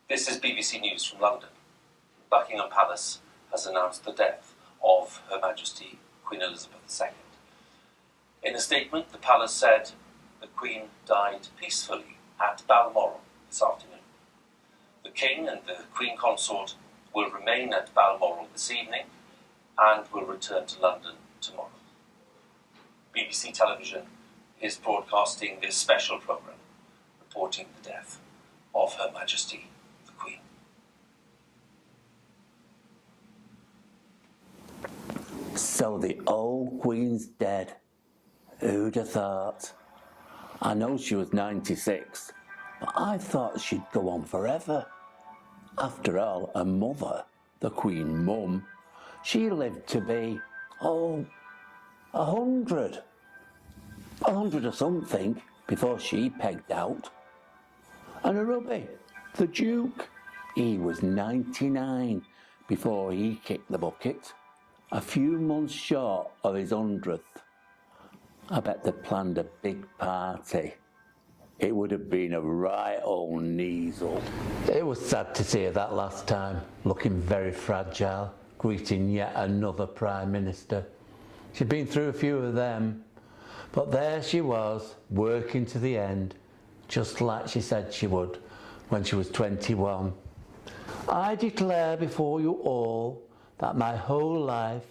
This is BBC News from London. Buckingham Palace has announced the death of Her Majesty Queen Elizabeth II. In a statement, the palace said the Queen died peacefully at Balmoral this afternoon. The King and the Queen Consort will remain at Balmoral this evening and will return to London tomorrow. BBC Television is broadcasting this special programme reporting the death of Her Majesty the Queen. So the old Queen's dead. Who'd have thought? I know she was 96, but I thought she'd go on forever. After all, her mother, the Queen Mum, she lived to be, 100. 100 or something before she pegged out. And her hubby, the Duke, he was 99 before he kicked the bucket, a few months short of his 100th. I bet they planned a big party. It would have been a right old kneesel. It was sad to see her that last time, looking very fragile, greeting yet another Prime Minister. She'd been through a few of them, but there she was, working to the end, just like she said she would when she was 21. I declare before you all that my whole life,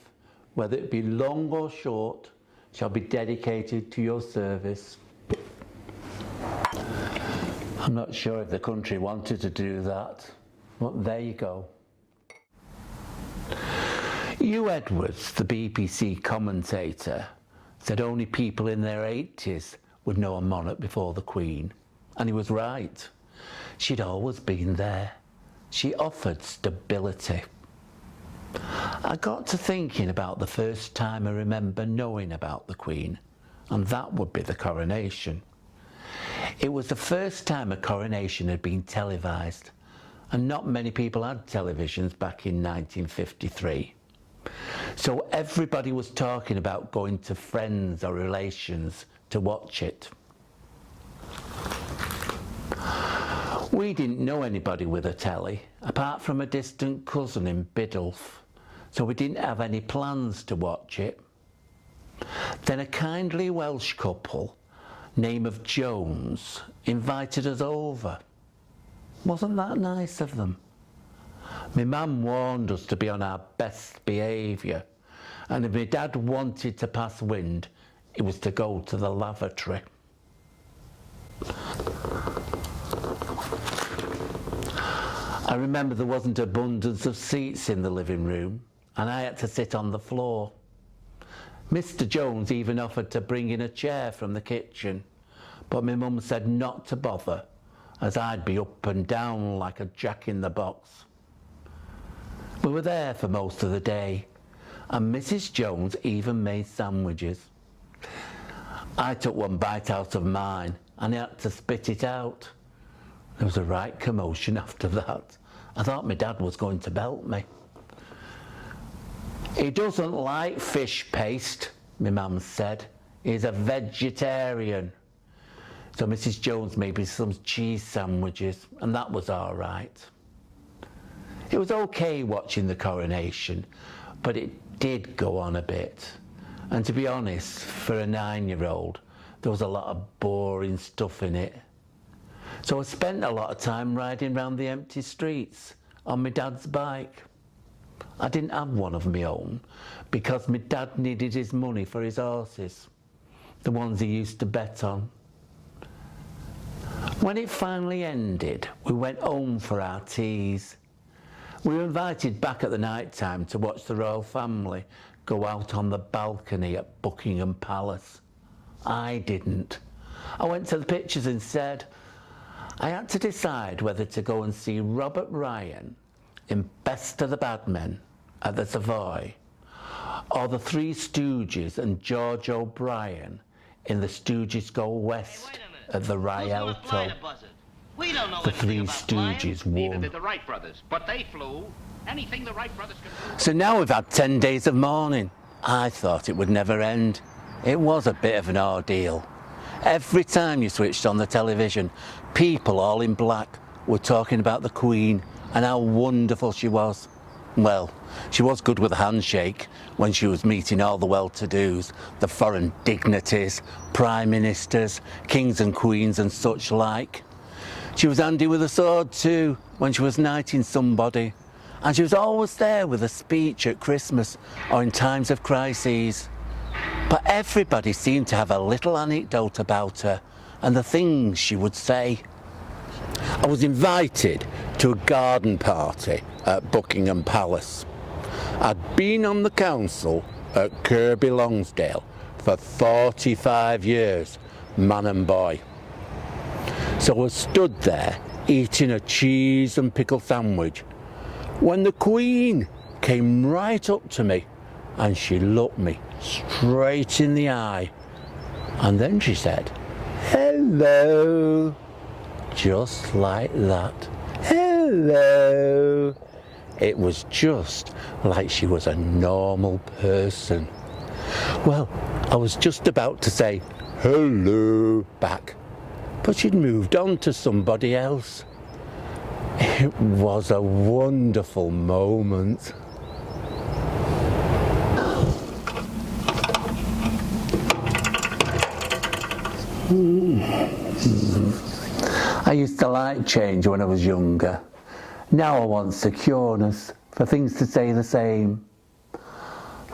whether it be long or short, shall be dedicated to your service. I'm not sure if the country wanted to do that, but there you go. Hugh Edwards, the BBC commentator, said only people in their 80s would know a monarch before the Queen. And he was right. She'd always been there. She offered stability. I got to thinking about the first time I remember knowing about the Queen, and that would be the coronation. It was the first time a coronation had been televised, and not many people had televisions back in 1953. So everybody was talking about going to friends or relations to watch it. We didn't know anybody with a telly, apart from a distant cousin in Biddulph, so we didn't have any plans to watch it. Then a kindly Welsh couple, name of Jones, invited us over. Wasn't that nice of them? My mum warned us to be on our best behaviour, and if my dad wanted to pass wind, it was to go to the lavatory. I remember there wasn't abundance of seats in the living room, and I had to sit on the floor. Mr. Jones even offered to bring in a chair from the kitchen, but my mum said not to bother, as I'd be up and down like a jack-in-the-box. We were there for most of the day, and Mrs. Jones even made sandwiches. I took one bite out of mine, and I had to spit it out. There was a right commotion after that. I thought my dad was going to belt me. He doesn't like fish paste, my mum said. He's a vegetarian. So Mrs. Jones made me some cheese sandwiches, and that was all right. It was okay watching the coronation, but it did go on a bit. And to be honest, for a 9-year-old, there was a lot of boring stuff in it. So I spent a lot of time riding around the empty streets on my dad's bike. I didn't have one of my own because my dad needed his money for his horses, the ones he used to bet on. When it finally ended, we went home for our teas. We were invited back at the night time to watch the royal family go out on the balcony at Buckingham Palace. I didn't. I went to the pictures instead. I had to decide whether to go and see Robert Ryan in Best of the Bad Men at the Savoy, or the Three Stooges and George O'Brien in The Stooges Go West at the Rialto. The Three Stooges won. The Wright brothers, but they flew. Anything the Wright brothers can do. So now we've had 10 days of mourning. I thought it would never end. It was a bit of an ordeal. Every time you switched on the television, people all in black, were talking about the Queen and how wonderful she was. Well, she was good with a handshake when she was meeting all the well-to-dos, the foreign dignitaries, prime ministers, kings and queens and such like. She was handy with a sword too when she was knighting somebody, and she was always there with a speech at Christmas or in times of crises. But everybody seemed to have a little anecdote about her and the things she would say. I was invited to a garden party at Buckingham Palace. I'd been on the council at Kirby Longsdale for 45 years, man and boy. So I was stood there eating a cheese and pickle sandwich when the Queen came right up to me and she looked me straight in the eye, and then she said, "Hello," just like that. Hello. It was just like she was a normal person. Well, I was just about to say hello back, but she'd moved on to somebody else. It was a wonderful moment. I used to like change when I was younger. Now I want secureness, for things to stay the same.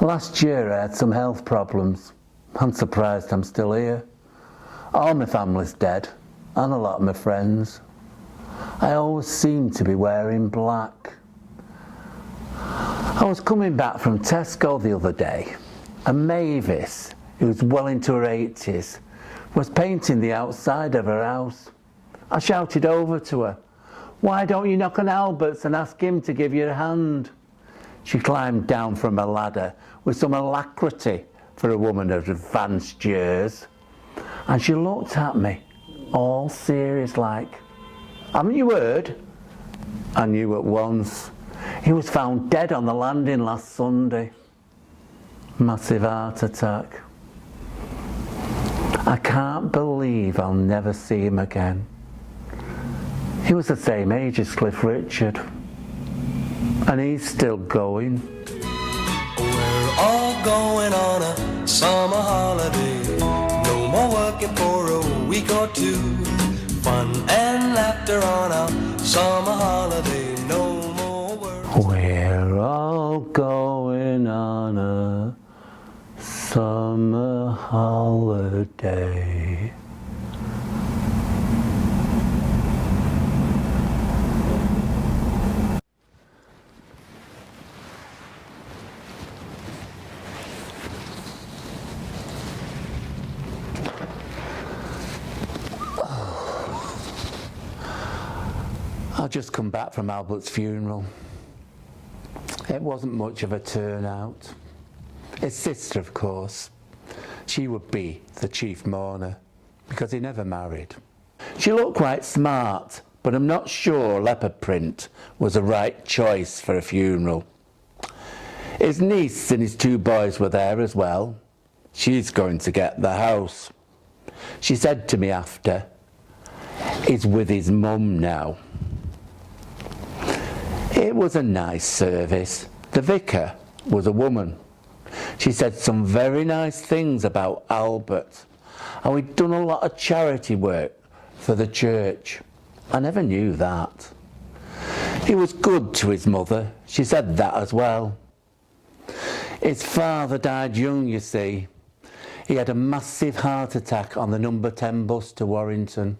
Last year I had some health problems. I'm surprised I'm still here. All my family's dead, and a lot of my friends. I always seem to be wearing black. I was coming back from Tesco the other day, and Mavis, who was well into her 80s, was painting the outside of her house. I shouted over to her, "Why don't you knock on Albert's and ask him to give you a hand?" She climbed down from a ladder with some alacrity for a woman of advanced years, and she looked at me, all serious like. "Haven't you heard?" I knew at once. He was found dead on the landing last Sunday. Massive heart attack. I can't believe I'll never see him again. He was the same age as Cliff Richard, and he's still going. We're all going on a summer holiday. No more working for a week or two. Fun and laughter on a summer holiday. No more work. We're all going on a summer holiday. I've just come back from Albert's funeral. It wasn't much of a turnout. His sister, of course. She would be the chief mourner, because he never married. She looked quite smart, but I'm not sure leopard print was the right choice for a funeral. His niece and his 2 boys were there as well. She's going to get the house. She said to me after, "He's with his mum now." It was a nice service. The vicar was a woman. She said some very nice things about Albert, and we'd done a lot of charity work for the church. I never knew that. He was good to his mother. She said that as well. His father died young, you see. He had a massive heart attack on the number 10 bus to Warrington.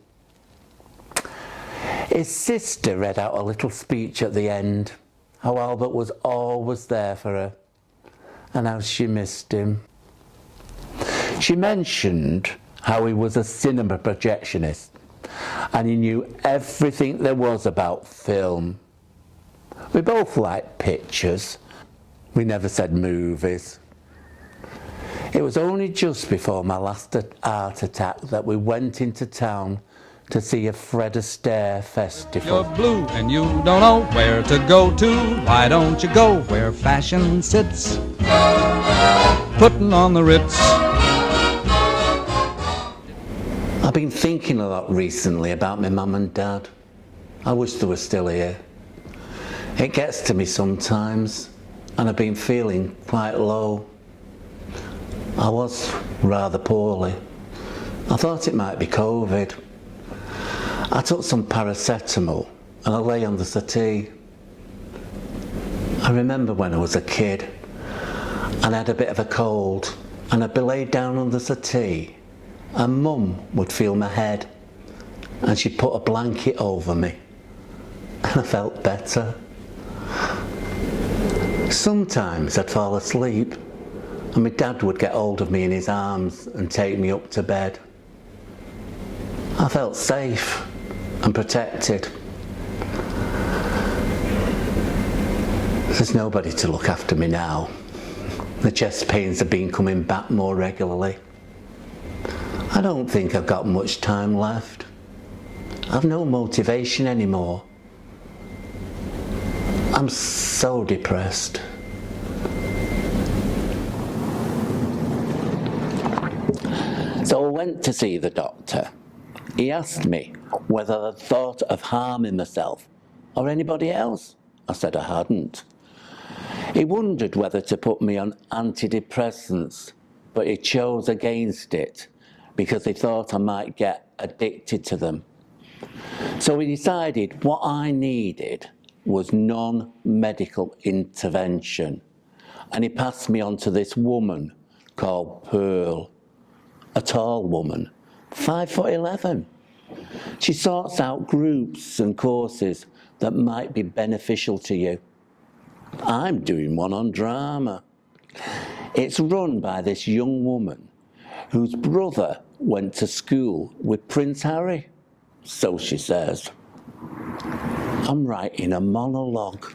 His sister read out a little speech at the end, how Albert was always there for her, and how she missed him. She mentioned how he was a cinema projectionist, and he knew everything there was about film. We both liked pictures. We never said movies. It was only just before my last heart attack that we went into town to see a Fred Astaire festival. You're blue and you don't know where to go to. Why don't you go where fashion sits? Putting on the Ritz. I've been thinking a lot recently about my mum and dad. I wish they were still here. It gets to me sometimes, and I've been feeling quite low. I was rather poorly. I thought it might be COVID. I took some paracetamol and I lay on the settee. I remember when I was a kid and I had a bit of a cold, and I'd be laid down on the settee and Mum would feel my head and she'd put a blanket over me and I felt better. Sometimes I'd fall asleep and my dad would get hold of me in his arms and take me up to bed. I felt safe and protected. There's nobody to look after me now. The chest pains have been coming back more regularly. I don't think I've got much time left. I've no motivation anymore. I'm so depressed. So I went to see the doctor. He asked me whether I'd thought of harming myself or anybody else. I said I hadn't. He wondered whether to put me on antidepressants, but he chose against it because he thought I might get addicted to them. So he decided what I needed was non-medical intervention, and he passed me on to this woman called Pearl, a tall woman, 5'11". She sorts out groups and courses that might be beneficial to you. I'm doing one on drama. It's run by this young woman whose brother went to school with Prince Harry, so she says. I'm writing a monologue.